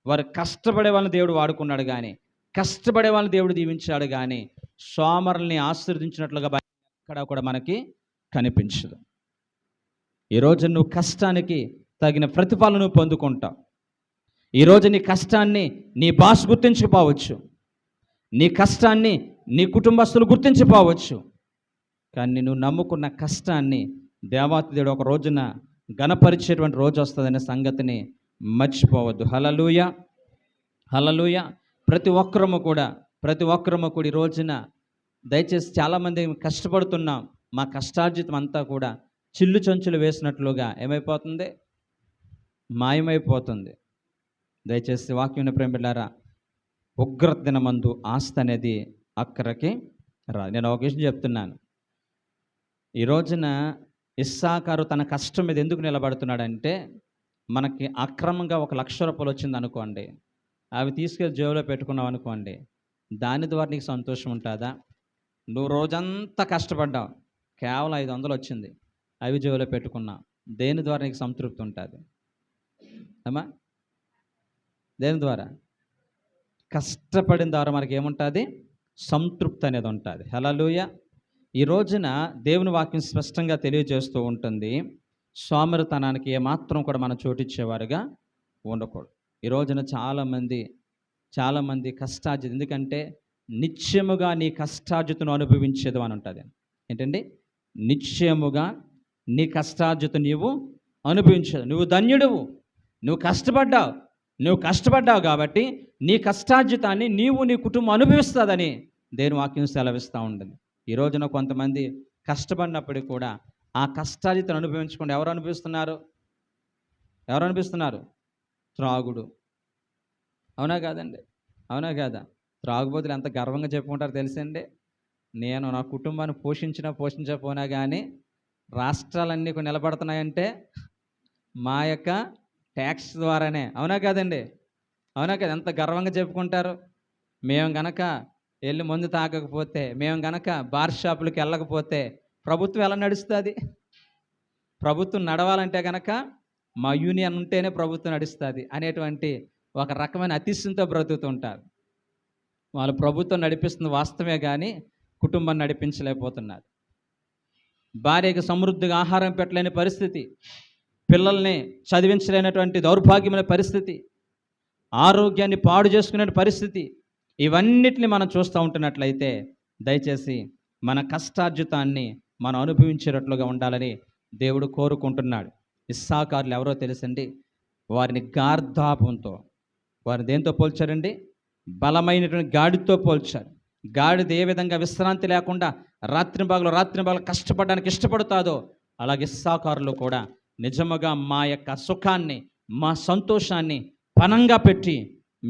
వారు కష్టపడే వాళ్ళని దేవుడు వాడుకున్నాడు, కానీ కష్టపడే వాళ్ళని దేవుడు దీవించాడు, కానీ సోమరుల్ని ఆశీర్వదించినట్లుగా ఎక్కడ కూడా మనకి కనిపించదు. ఈరోజు నువ్వు కష్టానికి తగిన ప్రతిఫలను పొందుకుంటావు. ఈరోజు నీ కష్టాన్ని నీ బాస్ గుర్తించుకోవచ్చు, నీ కష్టాన్ని నీ కుటుంబస్తులు గుర్తించిపోవచ్చు, కానీ నువ్వు నమ్ముకున్న కష్టాన్ని దేవాతి దేవుడు ఒక రోజున ఘనపరిచేటువంటి రోజు వస్తుందనే సంగతిని మర్చిపోవద్దు. హల్లెలూయా, హల్లెలూయా. ప్రతి ఒక్కరము కూడా ఈ రోజున దయచేసి చాలామంది కష్టపడుతున్నాం, మా కష్టార్జితం అంతా కూడా చిల్లు చంచులు వేసినట్లుగా ఏమైపోతుంది? మాయమైపోతుంది. దయచేసి వాక్యం ప్రేమిలారా, ఉగ్రత దినమందు ఆస్తి అనేది అక్కడికి రా. నేను ఒక విషయం చెప్తున్నాను. ఈ రోజున ఇస్సాకారు తన కష్టం మీద ఎందుకు నిలబడుతున్నాడంటే, మనకి అక్రమంగా 1,00,000 రూపాయలు వచ్చింది అనుకోండి, అవి తీసుకెళ్ళి జేబులో పెట్టుకున్నావు అనుకోండి, దాని ద్వారా నీకు సంతోషం ఉంటుందా? నువ్వు రోజంతా కష్టపడ్డావు, కేవలం 500 వచ్చింది, అవి జేబులో పెట్టుకున్నావు, దేని ద్వారా నీకు సంతృప్తి ఉంటుంది? అమ్మా, దేని ద్వారా? కష్టపడిన ద్వారా మనకి ఏముంటుంది? సంతృప్తి అనేది ఉంటుంది. హల్లెలూయా. ఈ రోజున దేవుని వాక్యం స్పష్టంగా తెలియజేస్తూ ఉంటుంది, సోమరితనానికి ఏమాత్రం కూడా మనం చోటిచ్చేవారుగా ఉండకూడదు. ఈ రోజున చాలామంది కష్టార్జిత, ఎందుకంటే నిత్యముగా నీ కష్టార్జితను అనుభవించేది అని ఉంటుంది. ఏంటండి? నిశ్చయముగా నీ కష్టార్జిత నీవు అనుభవించదు. నువ్వు ధన్యుడువు, నువ్వు కష్టపడ్డావు కాబట్టి నీ కష్టార్జితాన్ని నీ కుటుంబం అనుభవిస్తుందని దేవుని వాక్యం సెలవిస్తూ ఉంటుంది. ఈ రోజున కొంతమంది కష్టపడినప్పటికీ కూడా ఆ కష్టార్జితను అనుభవించకుండా ఎవరు అనిపిస్తున్నారు? త్రాగుడు. అవునా కాదండి? అవునా కాదా? త్రాగుబోతులు ఎంత గర్వంగా చెప్పుకుంటారో తెలుసండి. నేను నా కుటుంబాన్ని పోషించకపోయినా కానీ రాష్ట్రాలన్నీ కూడా నిలబడుతున్నాయంటే మా యొక్క ట్యాక్స్ ద్వారానే. అవునా కాదండి? అవునా కదా? ఎంత గర్వంగా చెప్పుకుంటారు. మేము గనక వెళ్ళి మందు తాగకపోతే, మేము గనక బార్ షాపులకు వెళ్ళకపోతే ప్రభుత్వం ఎలా నడుస్తుంది? ప్రభుత్వం నడవాలంటే కనుక మా యూనియన్ ఉంటేనే ప్రభుత్వం నడుస్తుంది అనేటువంటి ఒక రకమైన అతిశయంతో బ్రతుకుతుంటారు. వాళ్ళు ప్రభుత్వం నడిపిస్తుంది వాస్తవమే కానీ కుటుంబాన్ని నడిపించలేకపోతున్నారు. భార్యకి సమృద్ధిగా ఆహారం పెట్టలేని పరిస్థితి, పిల్లల్ని చదివించలేనటువంటి దౌర్భాగ్యమైన పరిస్థితి, ఆరోగ్యాన్ని పాడు చేసుకునే పరిస్థితి, ఇవన్నిటిని మనం చూస్తూ ఉంటున్నట్లయితే దయచేసి మన కష్టార్జితాన్ని మనం అనుభవించేటట్లుగా ఉండాలని దేవుడు కోరుకుంటున్నాడు. ఇస్సాకారులు ఎవరో తెలుసండి? వారిని గార్ధాపంతో, వారిని దేంతో పోల్చారండి? బలమైనటువంటి గాడితో పోల్చారు. గాడిద ఏ విధంగా విశ్రాంతి లేకుండా రాత్రింబగలు కష్టపడడానికి ఇష్టపడుతుందో, అలాగే ఇస్సాకారులు కూడా నిజముగా మా యొక్క సుఖాన్ని, మా సంతోషాన్ని పణంగా పెట్టి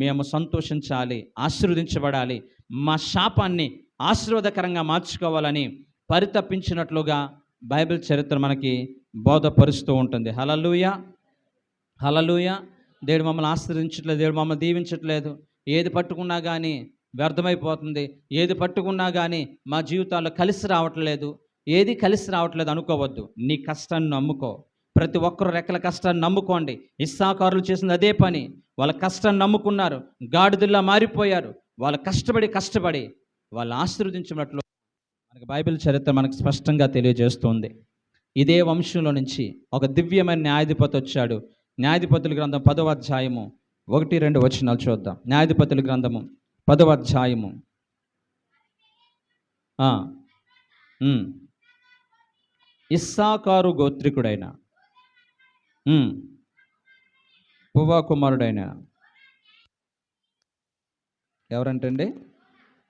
మేము సంతోషించాలి, ఆశీర్వదించబడాలి, మా శాపాన్ని ఆశీర్వాదకరంగా మార్చుకోవాలని పరితపించినట్లుగా బైబిల్ చరిత్ర మనకి బోధపరుస్తూ ఉంటుంది. హల్లెలూయా, హల్లెలూయా. దేవుడు మమ్మల్ని ఆశీర్వదించట్లేదు, దేవుడు మమ్మల్ని దీవించట్లేదు, ఏది పట్టుకున్నా కానీ వ్యర్థమైపోతుంది, ఏది పట్టుకున్నా కానీ మా జీవితాల్లో కలిసి రావట్లేదు అనుకోవద్దు. నీ కష్టాన్ని నమ్ముకో. ప్రతి ఒక్కరు రెక్కల కష్టాన్ని నమ్ముకోండి. ఇస్సాకారులు చేసింది అదే పని. వాళ్ళ కష్టాన్ని నమ్ముకున్నారు, గాడిదల్లా మారిపోయారు. వాళ్ళు కష్టపడి వాళ్ళు ఆశీర్వదించినట్లు మనకి బైబిల్ చరిత్ర మనకు స్పష్టంగా తెలియజేస్తుంది. ఇదే వంశంలో నుంచి ఒక దివ్యమైన న్యాయాధిపతి వచ్చాడు. న్యాయాధిపతుల గ్రంథం 10వ అధ్యాయము 1-2 వచనాలు చూద్దాం. న్యాయాధిపతుల గ్రంథము 10వ అధ్యాయము ఇస్సాకారు గోత్రికుడైన పువ్వా కుమారుడైన ఎవరంటండి?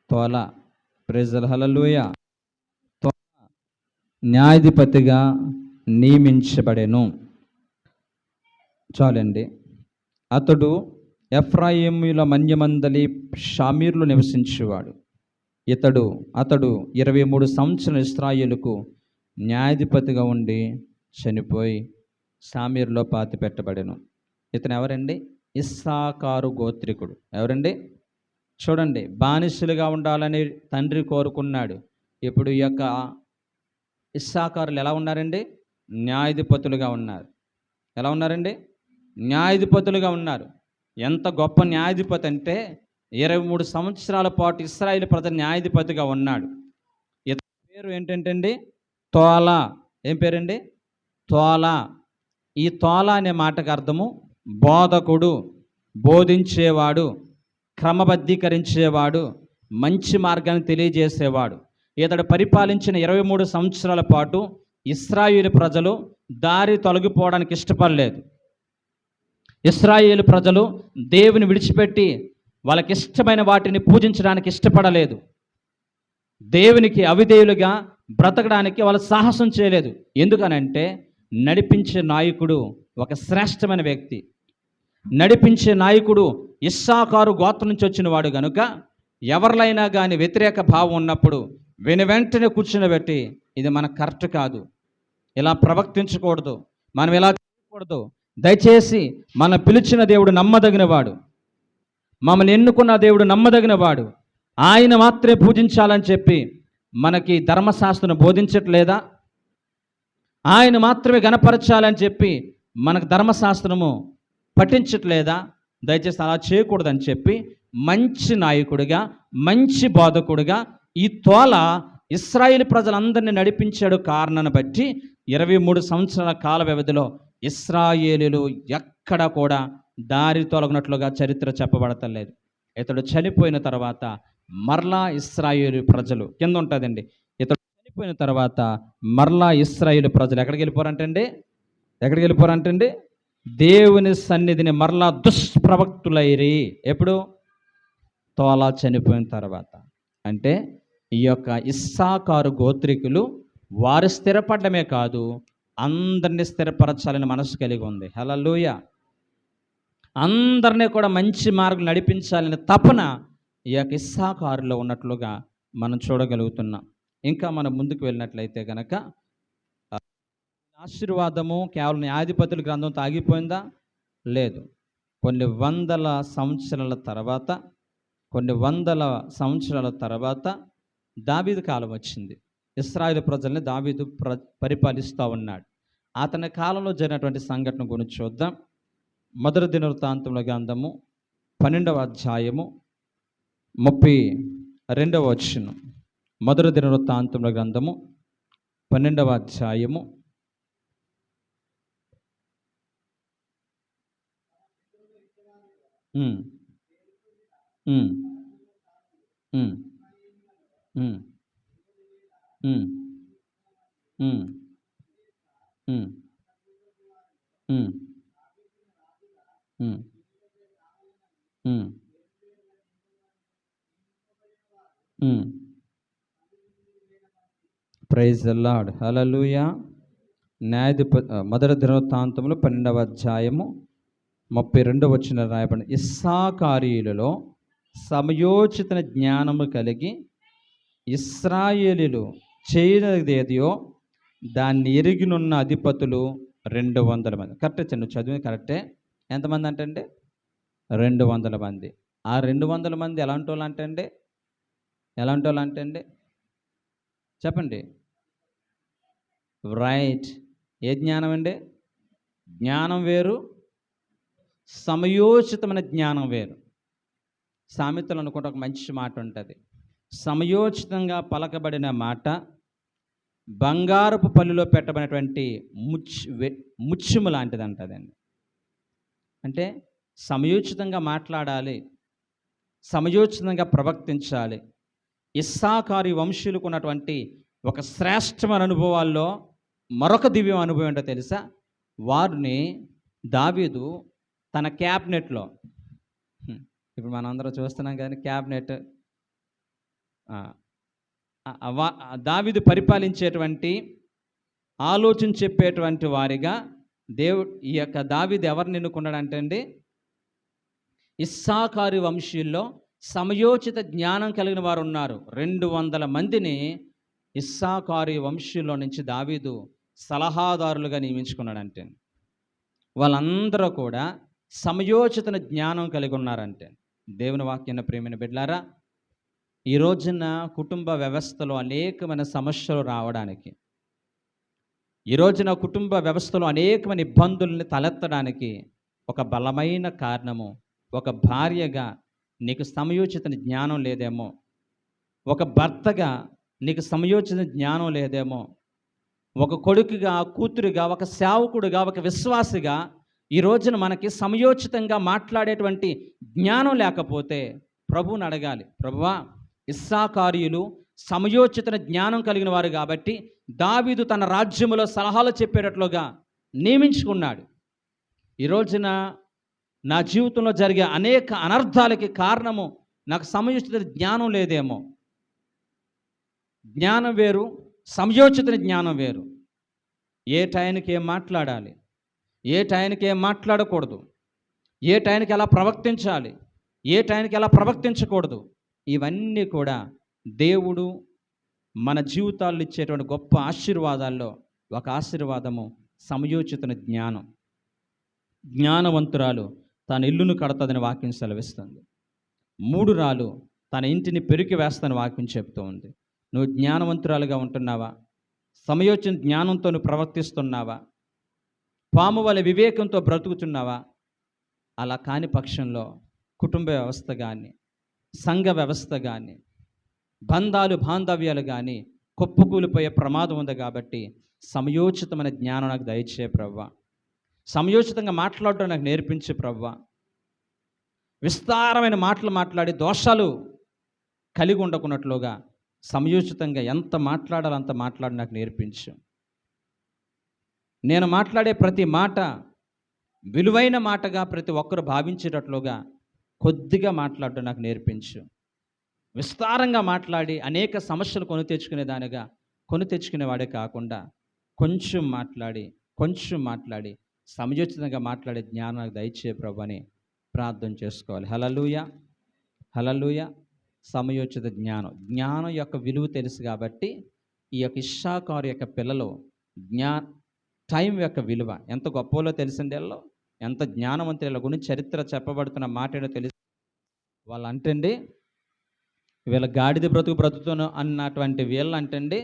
తోల. ప్రైజ్ హల్లెలూయా. న్యాయాధిపతిగా నియమించబడెను. చాలండి. అతడు ఎఫ్రాయిముల మన్యమందలి షామీర్లు నివసించేవాడు. అతడు 23 సంవత్సరాలు ఇశ్రాయేలుకు న్యాయాధిపతిగా ఉండి చనిపోయి షామీర్లో పాతి పెట్టబడెను. ఇతను ఎవరండి? ఇస్సాకారు గోత్రికుడు. ఎవరండి? చూడండి, బానిసలుగా ఉండాలని తండ్రి కోరుకున్నాడు. ఇప్పుడు ఈ యొక్క ఇస్సాకారులు ఎలా ఉన్నారండి? న్యాయాధిపతులుగా ఉన్నారు. ఎలా ఉన్నారండి? న్యాయాధిపతులుగా ఉన్నారు. ఎంత గొప్ప న్యాయాధిపతి అంటే 23 సంవత్సరాల పాటు ఇశ్రాయేలు ప్రజల న్యాయాధిపతిగా ఉన్నాడు. ఇతని పేరు ఏంటంటే తోల. ఏం పేరండి? తోల. ఈ తోల అనే మాటకు అర్థము బోధకుడు, బోధించేవాడు, క్రమబద్ధీకరించేవాడు, మంచి మార్గాన్ని తెలియజేసేవాడు. ఇతడు పరిపాలించిన 23 సంవత్సరాల పాటు ఇశ్రాయేలు ప్రజలు దారి తొలగిపోవడానికి ఇష్టపడలేదు. ఇశ్రాయేలు ప్రజలు దేవుని విడిచిపెట్టి వాళ్ళకి ఇష్టమైన వాటిని పూజించడానికి ఇష్టపడలేదు. దేవునికి అవిధేయులుగా బ్రతకడానికి వాళ్ళు సాహసం చేయలేదు. ఎందుకనంటే నడిపించే నాయకుడు ఒక శ్రేష్టమైన వ్యక్తి. నడిపించే నాయకుడు ఇస్సాకారు గోత్రం నుంచి వచ్చిన వాడు కనుక ఎవరిలైనా కానీ వ్యతిరేక భావం ఉన్నప్పుడు వెంటనే కూర్చునబెట్టి, ఇది మనకు కరెక్ట్ కాదు, ఇలా ప్రవర్తించకూడదు, మనం ఇలా చేయకూడదు, దయచేసి మన పిలిచిన దేవుడు నమ్మదగినవాడు, మమ్మల్ని ఎన్నుకున్న దేవుడు నమ్మదగినవాడు, ఆయన మాత్రమే పూజించాలని చెప్పి మనకి ధర్మశాస్త్రం బోధించట్లేదా? ఆయన మాత్రమే గణపరచాలని చెప్పి మనకు ధర్మశాస్త్రము పఠించట్లేదా? దయచేసి అలా చేయకూడదని చెప్పి మంచి నాయకుడిగా, మంచి బోధకుడిగా ఈ తోల ఇశ్రాయేలు ప్రజలందరినీ నడిపించాడు. కారణాన్ని బట్టి 23 సంవత్సరాల కాల వ్యవధిలో ఇశ్రాయేలీయులు ఎక్కడ కూడా దారి తొలగినట్లుగా చరిత్ర చెప్పబడతలేదు. ఇతడు చనిపోయిన తర్వాత మరలా ఇశ్రాయేలు ప్రజలు కింద ఉంటుందండి. ఇతడు చనిపోయిన తర్వాత మరలా ఇశ్రాయేలు ప్రజలు ఎక్కడికి వెళ్ళిపోరంటండి? దేవుని సన్నిధిని మరలా దుష్ప్రవక్తులైరి. ఎప్పుడు? తోలా చనిపోయిన తర్వాత. అంటే ఈ యొక్క ఇస్సాకారు గోత్రికులు వారు స్థిరపడమే కాదు, అందరినీ స్థిరపరచాలని మనసు కలిగి ఉంది. హల్లెలూయా. అందరినీ కూడా మంచి మార్గం నడిపించాలని తపన ఈ యొక్క ఇస్సాకారులో ఉన్నట్లుగా మనం చూడగలుగుతున్నాం. ఇంకా మనం ముందుకు వెళ్ళినట్లయితే కనుక ఆశీర్వాదము కేవలం న్యాయాధిపతుల గ్రంథంతో ఆగిపోయిందా? లేదు. కొన్ని వందల సంవత్సరాల తర్వాత దావీదు కాలం వచ్చింది. ఇశ్రాయేలు ప్రజల్ని దావీదు పరిపాలిస్తూ ఉన్నాడు. అతని కాలంలో జరిగినటువంటి సంఘటన గురించి చూద్దాం. మొదటి దినవృత్తాంతముల గ్రంథము 12వ అధ్యాయము 32వ వచనం. మొదటి దినవృత్తాంతముల గ్రంథము 12వ అధ్యాయము ప్రైజ్ ద లార్డ్. హల్లెలూయా. మొదటి దినవృత్తాంతములు 12వ అధ్యాయము 32వ వచనం రాయబడింది. ఇస్సాకారీయులలో సమయోచిత జ్ఞానము కలిగి ఇశ్రాయేలీయులు చేయనిదేదియో దాన్ని ఎరిగినున్న అధిపతులు 200 మంది. కరెక్టే, చిన్న చదివి కరెక్టే. ఎంతమంది అంటే 200 మంది. ఆ 200 మంది ఎలాంటి వాళ్ళు అంటే చెప్పండి. రైట్. ఏ జ్ఞానం అండి? జ్ఞానం వేరు, సమయోచితమైన జ్ఞానం వేరు. సామెతలు అనుకుంటే ఒక మంచి మాట ఉంటుంది. సమయోచితంగా పలకబడిన మాట బంగారపు పల్లిలో పెట్టబడినటువంటి ముత్యము లాంటిది అంటదండి. అంటే సమయోచితంగా మాట్లాడాలి, సమయోచితంగా ప్రవర్తించాలి. ఇస్సాకారు వంశీయులకు ఉన్నటువంటి ఒక శ్రేష్టమైన అనుభవాల్లో మరొక దివ్యం అనుభవం ఏంటో తెలుసా? వారిని దావీదు తన క్యాబినెట్లో, ఇప్పుడు మనం అందరం చూస్తున్నాం కానీ క్యాబినెట్, దావీదు పరిపాలించేటువంటి ఆలోచన చెప్పేటువంటి వారిగా ఈ యొక్క దావీదు ఎవరిని ఎన్నుకున్నాడంటే అండి, ఇస్సాకారు వంశీయుల్లో సమయోచిత జ్ఞానం కలిగిన వారు ఉన్నారు. 200 మందిని ఇస్సాకారు వంశీయుల్లో నుంచి దావీదు సలహాదారులుగా నియమించుకున్నాడంటే. వాళ్ళందరూ కూడా సమయోచిత జ్ఞానం కలిగి ఉన్నారంటే. దేవుని వాక్యాన్ని ప్రేమైన బిడ్డలారా, ఈ రోజున కుటుంబ వ్యవస్థలో అనేకమైన సమస్యలు రావడానికి, ఈ రోజున కుటుంబ వ్యవస్థలో అనేకమైన ఇబ్బందుల్ని తలెత్తడానికి ఒక బలమైన కారణము, ఒక భార్యగా నీకు సమయోచిత జ్ఞానం లేదేమో, ఒక భర్తగా నీకు సమయోచిత జ్ఞానం లేదేమో, ఒక కొడుకుగా, కూతురుగా, ఒక సేవకుడుగా, ఒక విశ్వాసిగా ఈ రోజున మనకి సమయోచితంగా మాట్లాడేటువంటి జ్ఞానం లేకపోతే ప్రభువుని అడగాలి. ప్రభువా, ఇస్సాకారీయులు సమయోచిత జ్ఞానం కలిగిన వారు కాబట్టి దావీదు తన రాజ్యములో సలహాలు చెప్పేటట్లుగా నియమించుకున్నాడు. ఈ రోజున నా జీవితంలో జరిగే అనేక అనర్థాలకి కారణము నాకు సమయోచిత జ్ఞానం లేదేమో. జ్ఞానం వేరు, సమయోచిత జ్ఞానం వేరు. ఏ టైంకి ఏం మాట్లాడాలి, ఏ టైంకి ఏం మాట్లాడకూడదు, ఏ టైంకి ఎలా ప్రవర్తించాలి, ఏ టైంకి ఎలా ప్రవర్తించకూడదు, ఇవన్నీ కూడా దేవుడు మన జీవితాల్లో ఇచ్చేటువంటి గొప్ప ఆశీర్వాదాల్లో ఒక ఆశీర్వాదము సమయోచిత జ్ఞానం. జ్ఞానవంతురాలు తన ఇల్లును కడతదని వాక్యం సెలవిస్తుంది. 3 రాలు తన ఇంటిని పెరికి వేస్తానని వాక్యం చెప్తూ ఉంది. నువ్వు జ్ఞానవంతురాలుగా ఉంటున్నావా? సమయోచిత జ్ఞానంతో నువ్వు ప్రవర్తిస్తున్నావా? పాము వలె వివేకంతో బ్రతుకుతున్నావా? అలా కాని పక్షంలో కుటుంబ వ్యవస్థ కానీ, సంఘ వ్యవస్థ కానీ, బంధాలు బాంధవ్యాలు కానీ కుప్పకూలిపోయే ప్రమాదం ఉంది. కాబట్టి సమయోచితమైన జ్ఞానం నాకు దయచే ప్రవ్వా. సమయోచితంగా మాట్లాడటం నాకు నేర్పించే ప్రవ్వా. విస్తారమైన మాటలు మాట్లాడి దోషాలు కలిగి ఉండకున్నట్లుగా సమయోచితంగా ఎంత మాట్లాడాలో అంత మాట్లాడి నాకు నేర్పించు. నేను మాట్లాడే ప్రతి మాట విలువైన మాటగా ప్రతి ఒక్కరు భావించేటట్లుగా కొద్దిగా మాట్లాడటం నాకు నేర్పించు. విస్తారంగా మాట్లాడి అనేక సమస్యలు కొని తెచ్చుకునేవాడే కాకుండా కొంచెం మాట్లాడి సమయోచితంగా మాట్లాడే జ్ఞానం నాకు దయచే ప్రభు అని ప్రార్థన చేసుకోవాలి. హల్లెలూయా, హల్లెలూయా. సమయోచిత జ్ఞానం యొక్క విలువ తెలుసు కాబట్టి ఈ యొక్క ఇశ్శాఖారు యొక్క పిల్లలు టైం యొక్క విలువ ఎంత గొప్పలో తెలిసిండే, ఎంత జ్ఞానవంతుల గురించి చరిత్ర చెప్పబడుతున్న మాట ఏంటో తెలుసు. వాళ్ళు అంటండి, వీళ్ళ గాడిద బ్రతుకుతాను అన్నటువంటి వీళ్ళు అంటండి,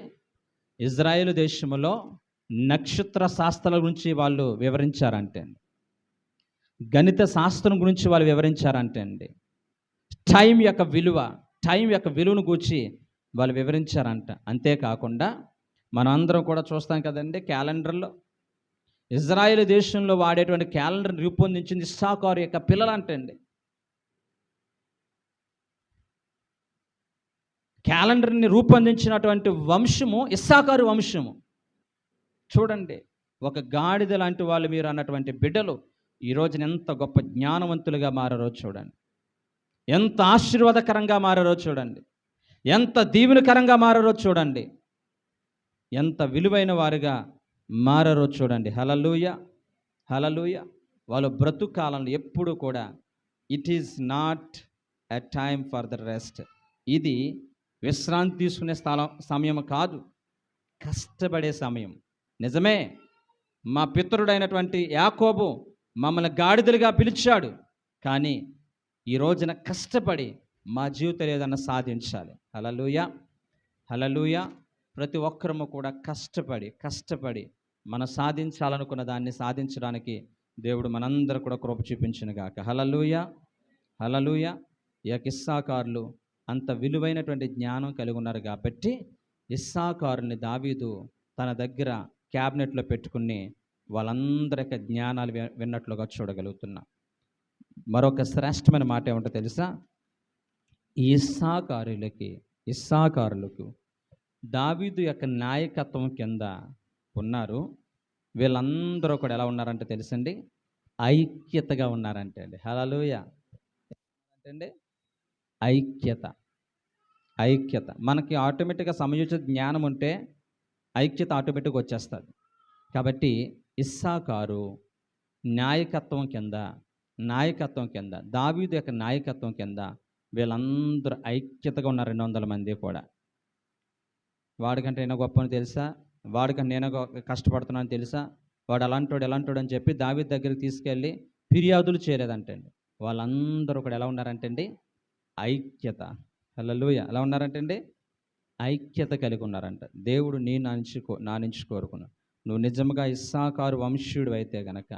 ఇజ్రాయేలు దేశంలో నక్షత్ర శాస్త్రాల గురించి వాళ్ళు వివరించారంటే అండి, గణిత శాస్త్రం గురించి వాళ్ళు వివరించారంటే అండి, టైం యొక్క విలువను గూర్చి వాళ్ళు వివరించారంట. అంతేకాకుండా మనం అందరం కూడా చూస్తాం కదండి, క్యాలెండర్లో ఇజ్రాయేల్ దేశంలో వాడేటువంటి క్యాలెండర్ని రూపొందించింది ఇస్సాకారు యొక్క పిల్లలు అంటండి. క్యాలెండర్ని రూపొందించినటువంటి వంశము ఇస్సాకారు వంశము. చూడండి, ఒక గాడిద లాంటి వాళ్ళు మీరు అన్నటువంటి బిడ్డలు ఈ రోజున ఎంత గొప్ప జ్ఞానవంతులుగా మారారో చూడండి, ఎంత ఆశీర్వాదకరంగా మారారో చూడండి, ఎంత దీవెనకరంగా మారారో చూడండి, ఎంత విలువైన వారుగా మారారో చూడండి. హల్లెలూయా, హల్లెలూయా. వాళ్ళ బ్రతుకు కాలంలో ఎప్పుడు కూడా it is not a time for the rest. ఇది విశ్రాంతి తీసుకునే సమయం కాదు, కష్టపడే సమయం. నిజమే, మా పితరుడైనటువంటి యాకోబు మమ్మల్ని గాడిదలుగా పిలిచాడు, కానీ ఈ రోజున కష్టపడి మా జీవితం ఏదన్నా సాధించాలి. హల్లెలూయా, హల్లెలూయా. ప్రతి ఒక్కరము కూడా కష్టపడి మనం సాధించాలనుకున్న దాన్ని సాధించడానికి దేవుడు మనందరూ కూడా కృప చూపించును గాక. హల్లెలూయా, హల్లెలూయా. ఈ యొక్క ఇస్సాకారులు అంత విలువైనటువంటి జ్ఞానం కలిగి ఉన్నారు కాబట్టి ఇస్సాకారుని దావీదు తన దగ్గర క్యాబినెట్లో పెట్టుకుని వాళ్ళందరికీ జ్ఞానాలు విన్నట్లుగా చూడగలుగుతున్నా. మరొక శ్రేష్టమైన మాట ఏమంటో తెలుసా? ఈ ఇస్సాకారులకు దావీదు యొక్క నాయకత్వం కింద ఉన్నారు. వీళ్ళందరూ కూడా ఎలా ఉన్నారంటే తెలుసండి, ఐక్యతగా ఉన్నారంటే అండి. హల్లెలూయా అంటే ఐక్యత. మనకి ఆటోమేటిక్గా సమయోచిత జ్ఞానం ఉంటే ఐక్యత ఆటోమేటిక్గా వచ్చేస్తుంది. కాబట్టి ఇస్సాకారు నాయకత్వం కింద దావీదు యొక్క నాయకత్వం కింద వీళ్ళందరూ ఐక్యతగా ఉన్నారు. 200 మంది కూడా. వాడికంటే నేను గొప్పని తెలుసా, వాడికంటే నేను కష్టపడుతున్నాను తెలుసా, వాడు ఎలాంటోడు అని చెప్పి దావీదు దగ్గరికి తీసుకెళ్ళి ఫిర్యాదులు చేరేదంటండి. వాళ్ళందరూ కూడా ఎలా ఉన్నారంటండి, ఐక్యత. హల్లెలూయా. ఎలా ఉన్నారంటండి, ఐక్యత కలిగి ఉన్నారంట. దేవుడు నా నుంచి కోరుకున్నాను, నువ్వు నిజంగా ఇస్సాకారు వంశీయుడు అయితే గనక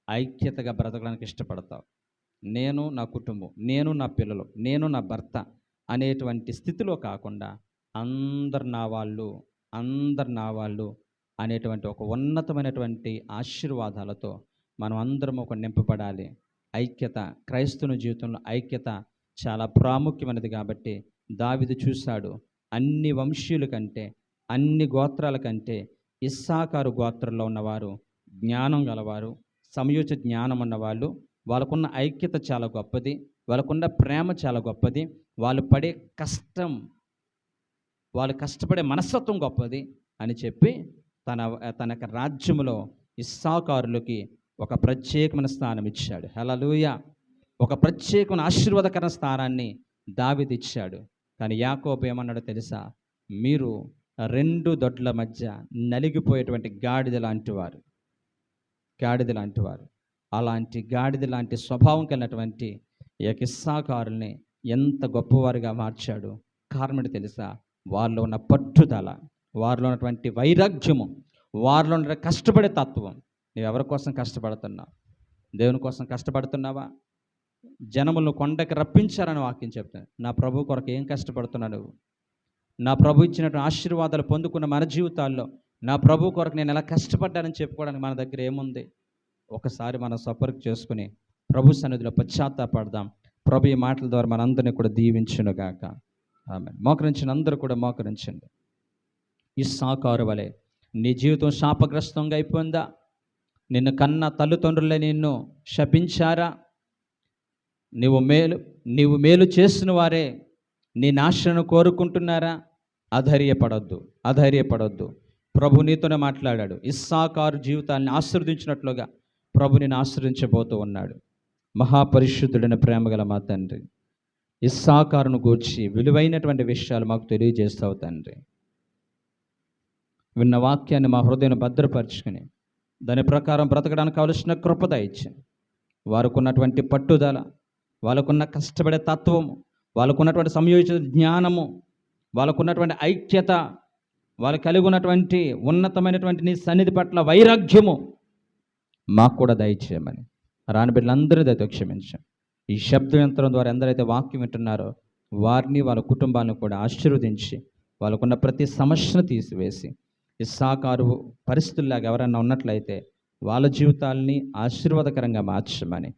ఐక్యతగా బ్రతకడానికి ఇష్టపడతావు. నేను నా కుటుంబం, నేను నా పిల్లలు, నేను నా భర్త అనేటువంటి స్థితిలో కాకుండా అందరు నా వాళ్ళు అనేటువంటి ఒక ఉన్నతమైనటువంటి ఆశీర్వాదాలతో మనం అందరం ఒక నింపబడాలి. ఐక్యత, క్రైస్తవ జీవితంలో ఐక్యత చాలా ప్రాముఖ్యమైనది. కాబట్టి దావీదు చూశాడు, అన్ని వంశీయుల కంటే, అన్ని గోత్రాల కంటే ఇస్సాకారు గోత్రంలో ఉన్నవారు జ్ఞానం గలవారు, సమయోచిత జ్ఞానం ఉన్నవాళ్ళు. వాళ్ళకున్న ఐక్యత చాలా గొప్పది, వాళ్ళకున్న ప్రేమ చాలా గొప్పది, వాళ్ళు కష్టపడే మనస్తత్వం గొప్పది అని చెప్పి తన రాజ్యంలో ఇస్సాకారులకి ఒక ప్రత్యేకమైన స్థానం ఇచ్చాడు. హల్లెలూయా. ఒక ప్రత్యేకమైన ఆశీర్వాదకర స్థానాన్ని దావీదు ఇచ్చాడు. కానీ యాకోబు ఏమన్నాడో తెలుసా? మీరు 2 దొడ్ల మధ్య నలిగిపోయేటువంటి గాడిద లాంటి వారు. అలాంటి గాడిద లాంటి స్వభావం కలిగినటువంటి ఈ ఇస్సాకారుల్ని ఎంత గొప్పవారుగా మార్చాడు. కారణం తెలుసా? వారిలో ఉన్న పట్టుదల, వారిలో ఉన్నటువంటి వైరాగ్యము, వారిలో ఉన్న కష్టపడే తత్వం. నువ్వు ఎవరి కోసం కష్టపడుతున్నావు? దేవుని కోసం కష్టపడుతున్నావా? జనములను కొండకి రప్పించారని వాక్యం చెప్తాను. నా ప్రభు కొరకు ఏం కష్టపడుతున్నావు నువ్వు? నా ప్రభు ఇచ్చినటువంటి ఆశీర్వాదాలు పొందుకున్న మన జీవితాల్లో నా ప్రభు కొరకు నేను ఎలా కష్టపడ్డానని చెప్పుకోవడానికి మన దగ్గర ఏముంది? ఒకసారి మనం సపర్క్ చేసుకుని ప్రభు సన్నిధిలో పశ్చాత్తాపడదాం. ప్రభు ఈ మాటల ద్వారా మనందరినీ కూడా దీవించునుగాక. ఆమేన్. మోకరించిన అందరూ కూడా మోకరించండి. ఇస్సాకారు వలె నీ జీవితం శాపగ్రస్తంగా అయిపోయిందా? నిన్ను కన్న తల్లిదండ్రులే నిన్ను శపించారా? నీవు మేలు చేసిన వారే నీ నాశనం కోరుకుంటున్నారా? అధైర్యపడొద్దు. ప్రభు నీతోనే మాట్లాడాడు. ఇస్సాకారు జీవితాన్ని ఆశీర్వదించినట్లుగా ప్రభు నిన్ను ఆశీర్వదించబోతూ ఉన్నాడు. మహాపరిశుద్ధుడైన ప్రేమగల మా తండ్రి, ఇస్సాకారును గూర్చి విలువైనటువంటి విషయాలు మాకు తెలియజేస్తావు తండ్రి. విన్న వాక్యాన్ని మా హృదయాన్ని భద్రపరుచుకుని దాని ప్రకారం బ్రతకడానికి కావలసిన కృప దయచేయండి. వారికున్నటువంటి పట్టుదల, వాళ్ళకున్న కష్టపడే తత్వము, వాళ్ళకున్నటువంటి సంయోజిత జ్ఞానము, వాళ్ళకున్నటువంటి ఐక్యత, వాళ్ళు కలిగి ఉన్నటువంటి ఉన్నతమైనటువంటి నీ సన్నిధి పట్ల వైరాగ్యము మాకు కూడా దయచేయమని రాని బిడ్డలందరూ దయతో క్షమించాం. ఈ శబ్ద యంత్రం ద్వారా ఎందరైతే వాక్యం వింటున్నారో వారిని, వాళ్ళ కుటుంబాలను కూడా ఆశీర్వదించి వాళ్ళకున్న ప్రతి సమస్యను తీసివేసి ఇస్సాకారు పరిస్థితుల్లాగా ఎవరైనా ఉన్నట్లయితే వాళ్ళ జీవితాల్ని ఆశీర్వాదకరంగా మార్చమని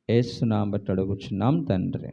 యేసు నామమున బట్టి అడుగుచున్నాం తండ్రి.